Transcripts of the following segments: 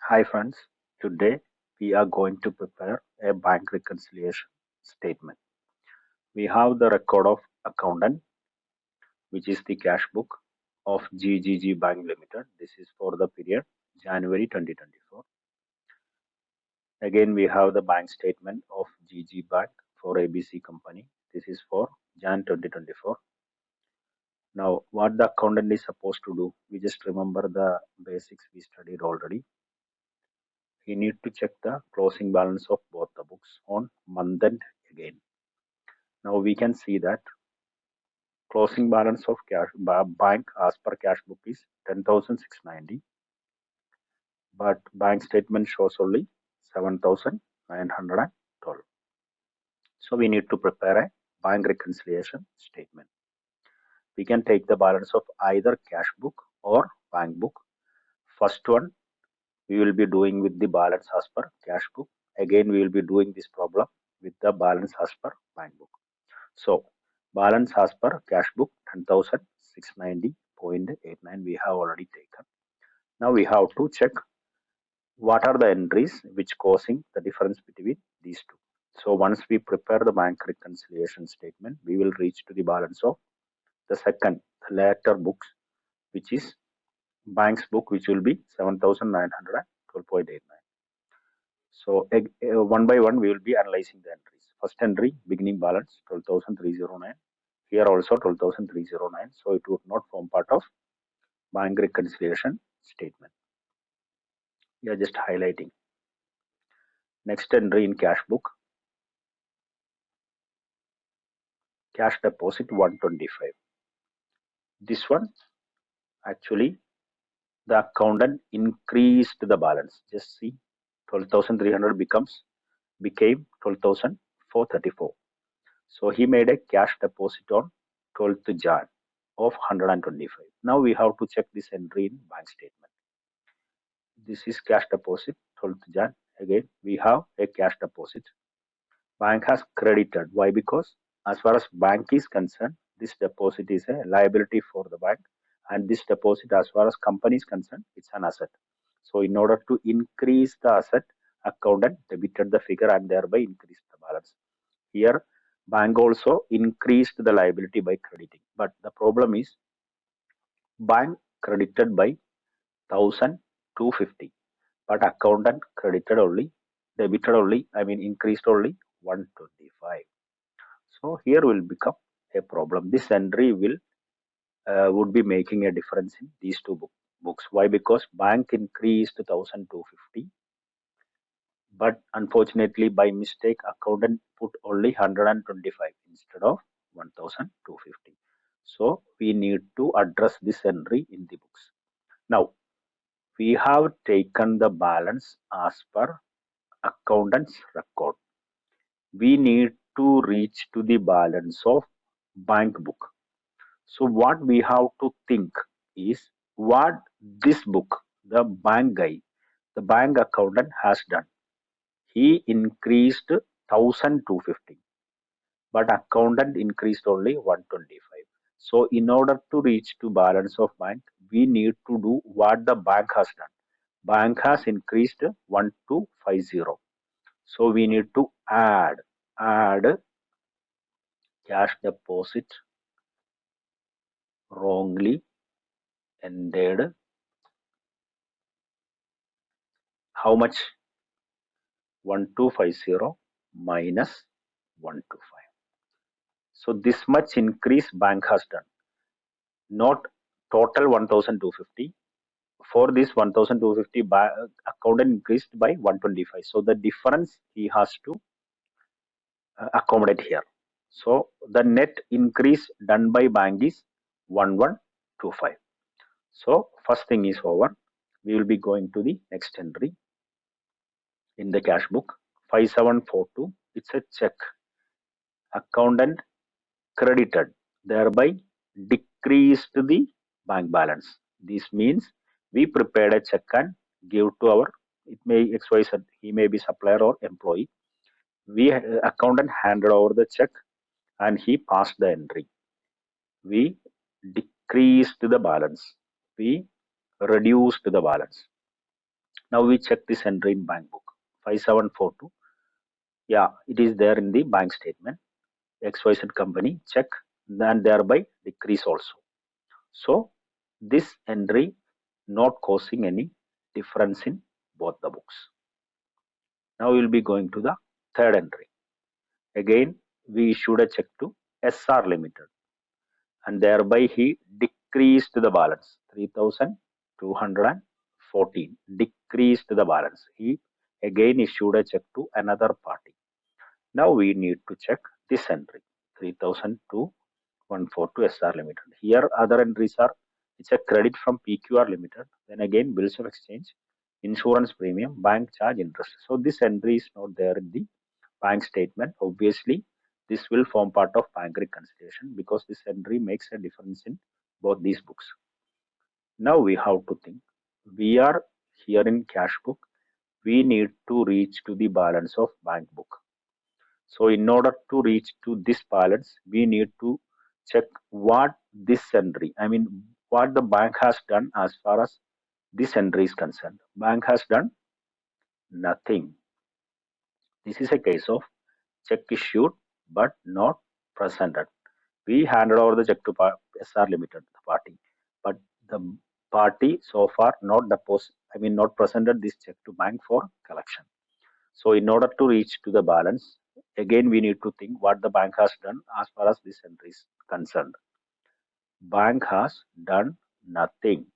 Hi friends, today we are going to prepare a bank reconciliation statement. We have the record of accountant, which is the cash book of GGG Bank Limited. This is for the period January 2024. Again, we have the bank statement of GG Bank for ABC Company. This is for Jan 2024. Now, what the accountant is supposed to do, we just remember the basics we studied already. He need to check the closing balance of both the books on month end again. Now we can see that closing balance of cash bank as per cash book is 10,690, but bank statement shows only 7,912. So we need to prepare a bank reconciliation statement. We can take the balance of either cash book or bank book. First one we will be doing with the balance as per cash book. Again we will be doing this problem with the balance as per bank book. So balance as per cash book 10,690.89 we have already taken. Now we have to check what are the entries which causing the difference between these two. So once we prepare the bank reconciliation statement, we will reach to the balance of the second, the later books, which is bank's book, which will be 7,912.89. So one by one, we will be analyzing the entries. First entry, beginning balance 12,309. Here also 12,309. So it would not form part of bank reconciliation statement. We are just highlighting. Next entry in cash book, cash deposit 125. This one actually the accountant increased the balance. Just see 12,300 became 12,434. So he made a cash deposit on 12th Jan of 125. Now we have to check this entry in bank statement. This is cash deposit 12th Jan. Again we have a cash deposit. Bank has credited. Why? Because as far as bank is concerned, this deposit is a liability for the bank, and this deposit as far as company is concerned, it's an asset. So in order to increase the asset, accountant debited the figure and thereby increased the balance. Here bank also increased the liability by crediting, but the problem is bank credited by 1,250, but accountant credited only, debited only, increased only 125. So here will become a problem. This entry will would be making a difference in these two books. Why? Because bank increased 1,250, but unfortunately by mistake accountant put only 125 instead of 1,250. So we need to address this entry in the books. Now we have taken the balance as per accountant's record. We need to reach to the balance of bank book. So what we have to think is what this book, the bank guy, the bank accountant has done. He increased 1,250, but accountant increased only 125. So in order to reach to balance of bank, we need to do what the bank has done. Bank has increased 1,250. So we need to add cash deposit wrongly ended. How much? 1,250 minus 125. So this much increase bank has done, not total 1,250. For this 1,250, accountant increased by 125. So the difference he has to accommodate here. So the net increase done by bank is 1,125. So first thing is over. We will be going to the next entry in the cash book 5742. It's a check. Accountant credited, thereby decreased the bank balance. This means we prepared a check and give to our, it may XYZ, he may be supplier or employee. We accountant handed over the check and he passed the entry. We decreased the balance. We reduced the balance. Now we check this entry in bank book 5742. Yeah, it is there in the bank statement. XYZ company check, and thereby decrease also. So this entry not causing any difference in both the books. Now we will be going to the third entry. Again, we issued a check to SR Limited, and thereby he decreased the balance 3,214. Decreased the balance. He again issued a check to another party. Now we need to check this entry 3,214 to SR Limited. Here other entries are, it's a credit from PQR Limited, then again bills of exchange, insurance premium, bank charge, interest. So this entry is not there in the bank statement. Obviously, this will form part of bank reconciliation because this entry makes a difference in both these books. Now we have to think. We are here in cash book. We need to reach to the balance of bank book. So in order to reach to this balance, we need to check what this entry, I mean, what the bank has done as far as this entry is concerned. Bank has done nothing. This is a case of check issued but not presented. We handed over the check to SR Limited, the party, but the party so far not deposit, I mean, not presented this check to bank for collection. So in order to reach to the balance, again we need to think what the bank has done as far as this entry is concerned. Bank has done nothing.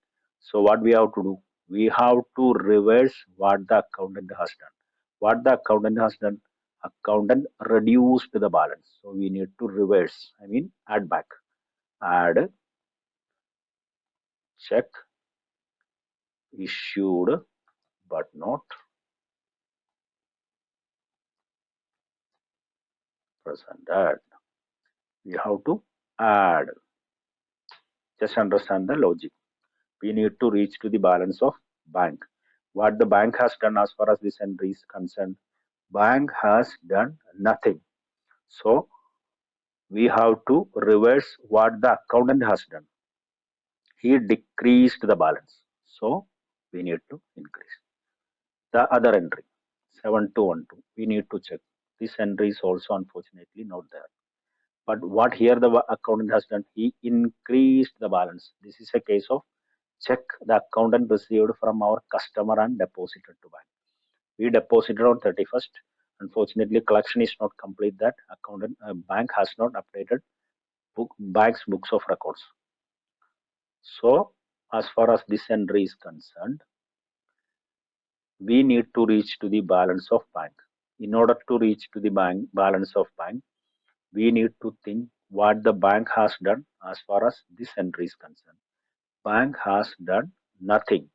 So what we have to do? We have to reverse what the accountant has done. What the accountant has done? Accountant reduced the balance. So we need to reverse. I mean add back. Add check issued but not presented. We have to add. Just understand the logic. We need to reach to the balance of bank. What the bank has done as far as this entry is concerned, bank has done nothing. So we have to reverse what the accountant has done. He decreased the balance. So we need to increase. The other entry, 7212, we need to check. This entry is also unfortunately not there. But what here the accountant has done, he increased the balance. This is a case of check the accountant received from our customer and deposited to bank. We deposited on 31st. Unfortunately, collection is not complete. That accountant bank has not updated bank's books of records. So, as far as this entry is concerned, we need to reach to the balance of bank. In order to reach to the balance of bank, we need to think what the bank has done as far as this entry is concerned. Bank has done nothing.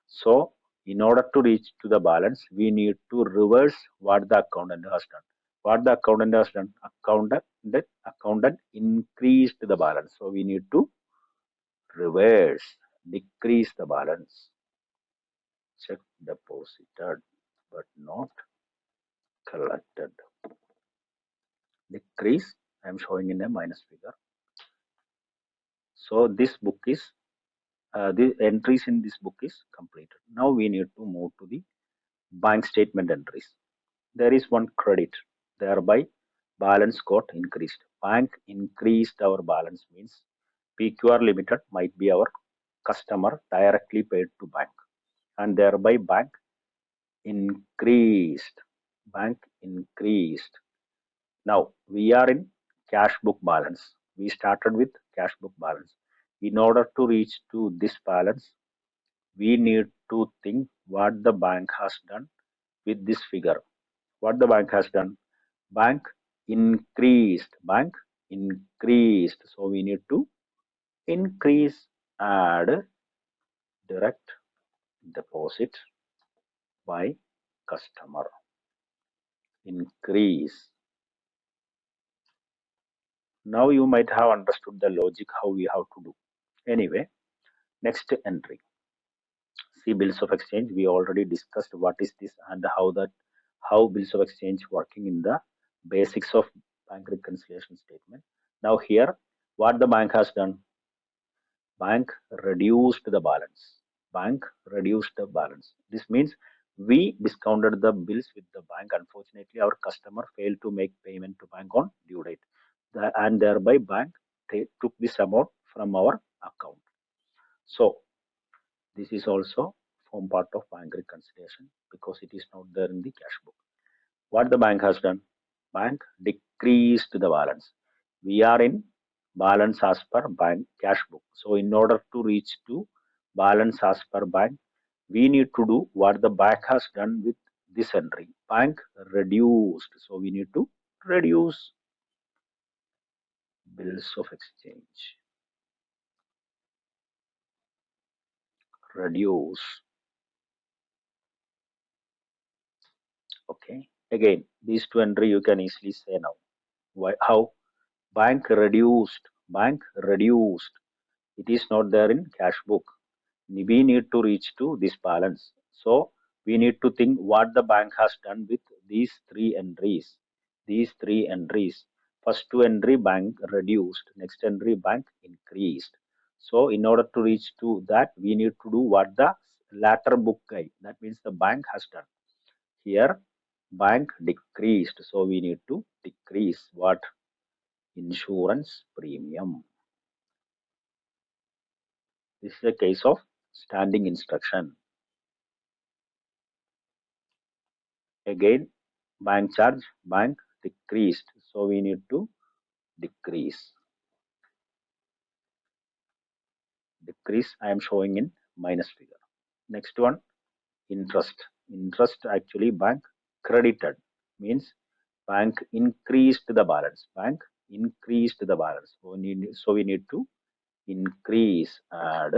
So, in order to reach to the balance, we need to reverse what the accountant has done. What the accountant has done, accountant increased the balance. So, we need to reverse, decrease the balance. Check deposited but not collected. Decrease, I am showing in a minus figure. So, this book is, the entries in this book is completed. Now, we need to move to the bank statement entries. There is one credit, thereby balance got increased. Bank increased our balance means PQR Limited might be our customer directly paid to bank, and thereby bank increased. Bank increased. Now we are in cash book balance. We started with cash book balance. In order to reach to this balance, we need to think what the bank has done with this figure. What the bank has done? Bank increased. Bank increased. So we need to increase, add direct deposit by customer. Increase. Now you might have understood the logic how we have to do. Anyway, next entry. See bills of exchange. We already discussed what is this and how bills of exchange working in the basics of bank reconciliation statement. Now here, what the bank has done? Bank reduced the balance. bank reduced the balance. This means we discounted the bills with the bank. Unfortunately, our customer failed to make payment to bank on due date, and thereby bank took this amount from our account. So this is also form part of bank reconciliation because it is not there in the cash book. What the bank has done? Bank decreased the balance. We are in balance as per bank cash book. So in order to reach to balance as per bank, we need to do what the bank has done with this entry. Bank reduced. So we need to reduce bills of exchange. Reduce. Okay. Again, these two entry you can easily say now. Why? How? Bank reduced. Bank reduced. It is not there in cash book. We need to reach to this balance. So we need to think what the bank has done with these three entries. These three entries. First two entry bank reduced. Next entry bank increased. So in order to reach to that, we need to do what the latter book guy. That means the bank has done. Here bank decreased. So we need to decrease what? Insurance premium. This is a case of standing instruction. Again, bank charge, bank decreased. So we need to decrease. Decrease, I am showing in minus figure. Next one, interest. Interest actually bank credited. Means bank increased the balance. Bank increased the balance. So we need to increase, add.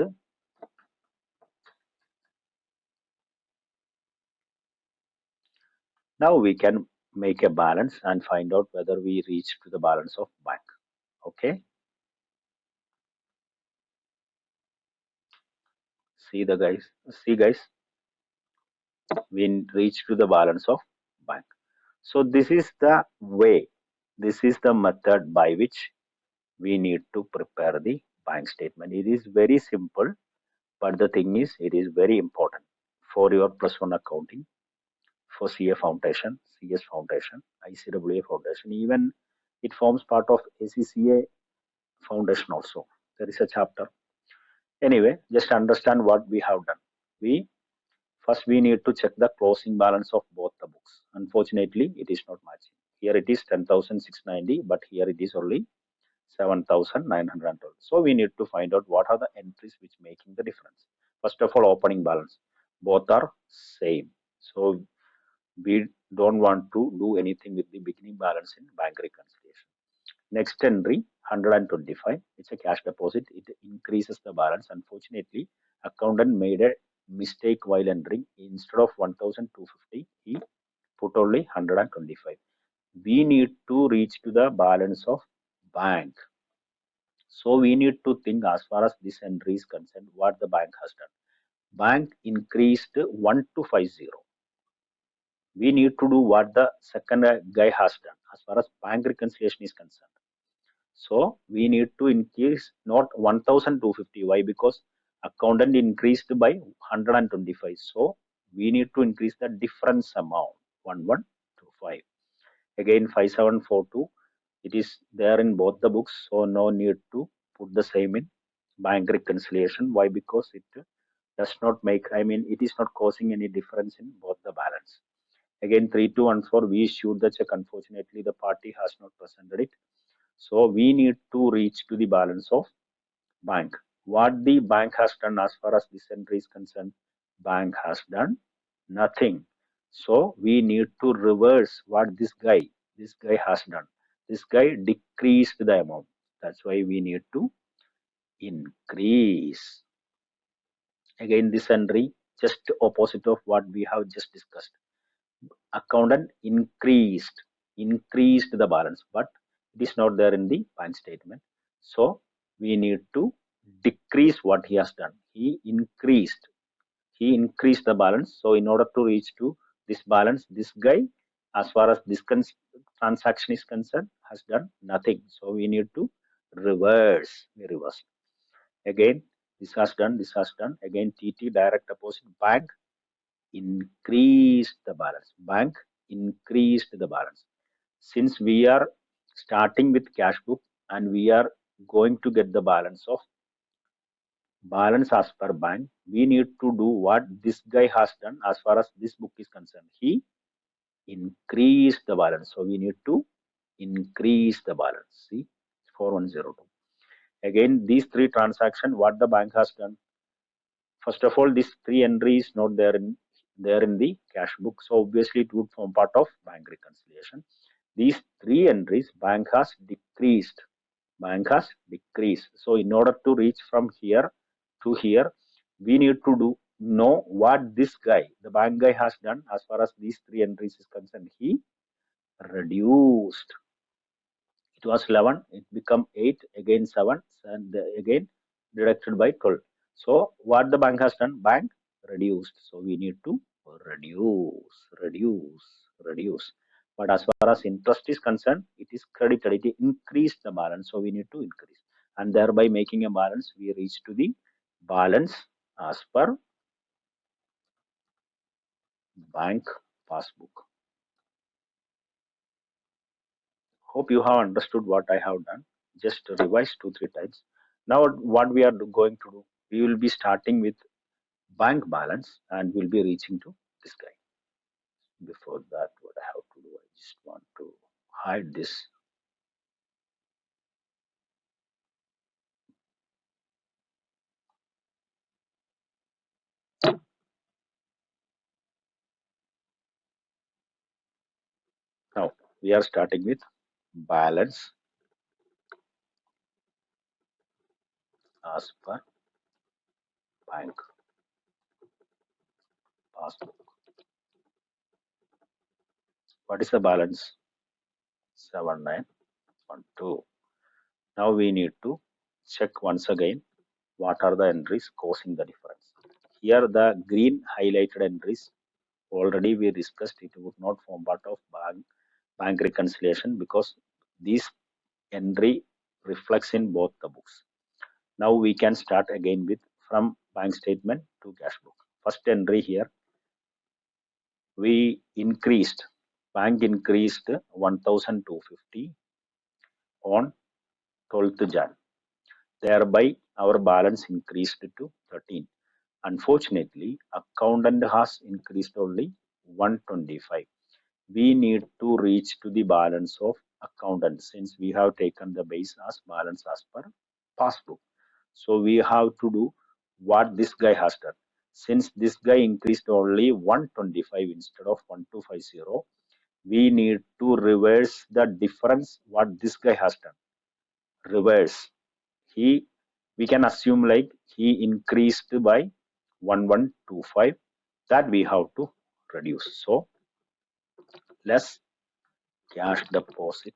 Now we can make a balance and find out whether we reach to the balance of bank. Okay. See guys, we reach to the balance of bank. So this is the way, this is the method by which we need to prepare the bank statement. It is very simple, but the thing is, it is very important for your plus one accounting, for CA Foundation, CS Foundation, ICWA Foundation. Even it forms part of ACCA Foundation also. There is a chapter. Anyway, just understand what we have done. First, we need to check the closing balance of both the books. Unfortunately, it is not matching. Here it is 10,690, but here it is only 7,912. So we need to find out what are the entries which making the difference. First of all, opening balance. Both are same. So we don't want to do anything with the beginning balance in bank reconciliation. Next entry, 125. It's a cash deposit. It increases the balance. Unfortunately, accountant made a mistake while entering. Instead of 1,250, he put only 125. We need to reach to the balance of bank. So we need to think as far as this entry is concerned, what the bank has done. Bank increased 1250. We need to do what the second guy has done as far as bank reconciliation is concerned. So we need to increase not 1,250. Why? Because accountant increased by 125. So we need to increase the difference amount 1125. Again 5742. It is there in both the books. So no need to put the same in bank reconciliation. Why? Because it does not make, I mean, it is not causing any difference in both the balance. Again 3214. We issued the check. Unfortunately, the party has not presented it. So we need to reach to the balance of bank. What the bank has done as far as this entry is concerned, bank has done nothing. So we need to reverse what this guy has done. This guy decreased the amount. That's why we need to increase. Again, this entry just opposite of what we have just discussed. Accountant increased the balance, but it is not there in the bank statement. So we need to decrease what he has done. He increased the balance. So in order to reach to this balance, this guy, as far as this transaction is concerned, has done nothing. So we need to reverse. We reverse. Again, This has done, this has done. Again, TT, direct deposit, bank increased the balance. Bank increased the balance. Since we are starting with cash book and we are going to get the balance as per bank, we need to do what this guy has done as far as this book is concerned. He increased the balance. So we need to increase the balance. See, 4102. Again, these three transactions, what the bank has done. First of all, this three entry is not there in the cash book. So obviously it would form part of bank reconciliation. These three entries, bank has decreased. Bank has decreased. So in order to reach from here to here, we need to know what this guy, the bank guy, has done as far as these three entries is concerned. He reduced. It was 11, it become 8, again 7, and again deducted by 12. So what the bank has done? Bank reduced. So we need to reduce. But as far as interest is concerned, it is credited. It increased the balance. So we need to increase. And thereby making a balance, we reach to the balance as per bank passbook. Hope you have understood what I have done. Just revise 2-3 times. Now what we are going to do, we will be starting with bank balance and we'll be reaching to this guy. Before that, what I have to do, I just want to hide this. Now we are starting with balance as per bank passbook. What is the balance? 7912. Now we need to check once again what are the entries causing the difference. Here the green highlighted entries, already we discussed, it would not form part of bank reconciliation because this entry reflects in both the books. Now we can start again with from bank statement to cash book. First entry here, we increased, bank increased 1250 on 12th Jan. Thereby our balance increased to 13. Unfortunately, accountant has increased only 125. We need to reach to the balance of accountant since we have taken the base as balance as per passbook. So we have to do what this guy has done. Since this guy increased only 125 instead of 1250, we need to reverse the difference what this guy has done. Reverse. We can assume like he increased by 1125, that we have to reduce. So less cash deposit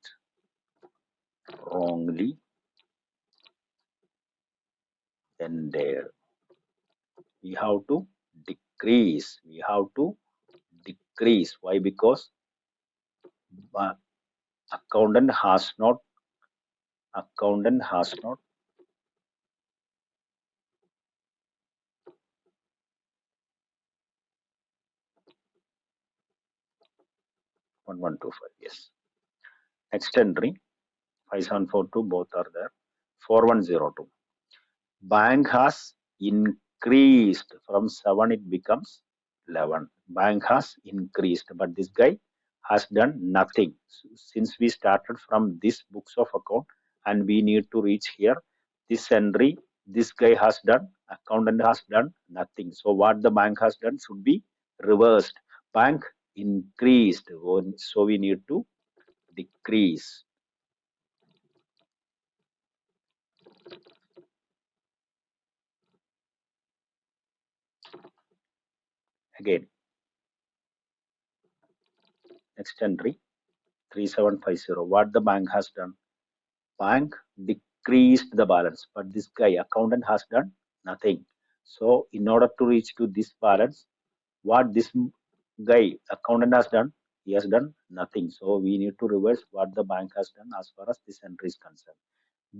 wrongly ended. We have to decrease. Why? Because accountant has not 1125. Yes. Next entry 5742, both are there. 4102. Bank has increased from 7, it becomes 11. Bank has increased, but this guy has done nothing. Since we started from this books of account and we need to reach here, this entry, this guy has done, accountant has done nothing. So what the bank has done should be reversed. Bank increased, so we need to decrease. Again, next entry 3750. What the bank has done? Bank decreased the balance, but this guy accountant has done nothing. So in order to reach to this balance, what this guy accountant has done, he has done nothing. So we need to reverse what the bank has done as far as this entry is concerned.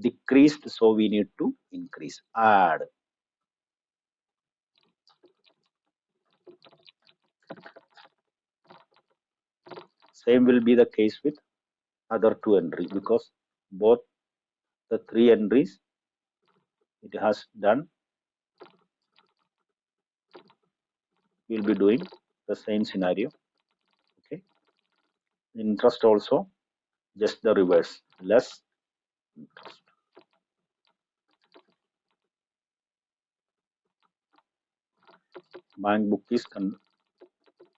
Decreased, so we need to increase. Add. Same will be the case with other two entries, because both the three entries it has done will be doing the same scenario. Okay, interest also just the reverse, less interest. Bank book is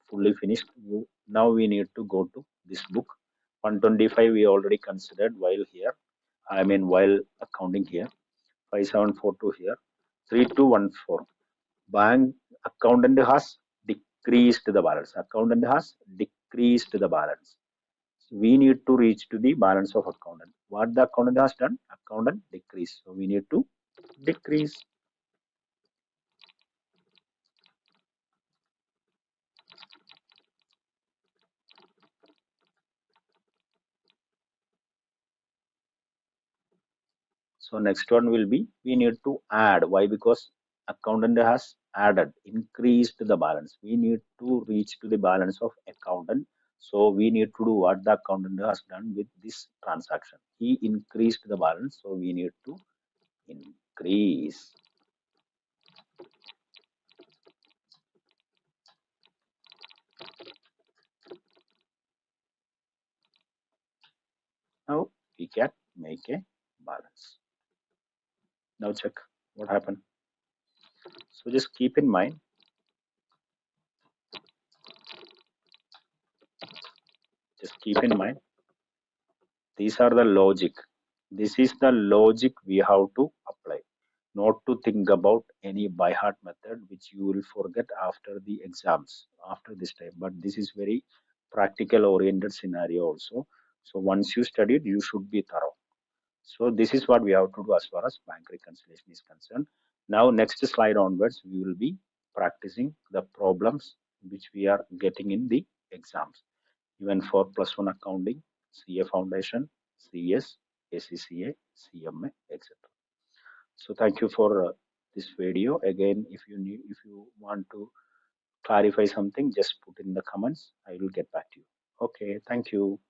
fully finished. Now we need to go to this book. 125 we already considered while here. I mean while accounting here. 5742 here. 3214. Bank accountant has decreased the balance. Accountant has decreased the balance. We need to reach to the balance of accountant. What the accountant has done? Accountant decrease. So we need to decrease. So next one will be we need to add. Why? Because accountant has added, increased the balance. We need to reach to the balance of accountant. So we need to do what the accountant has done with this transaction. He increased the balance. So we need to increase. Now we can make a balance. Now check what happened. So just keep in mind, these are the logic. This is the logic we have to apply. Not to think about any by heart method which you will forget after the exams, after this time. But this is very practical oriented scenario also. So once you studied, you should be thorough. So this is what we have to do as far as bank reconciliation is concerned. Now next slide onwards, we will be practicing the problems which we are getting in the exams, even for +1 accounting, CA Foundation, CS, ACCA, CMA, etc. So thank you for this video. Again, if you want to clarify something, just put in the comments. I will get back to you. Okay, thank you.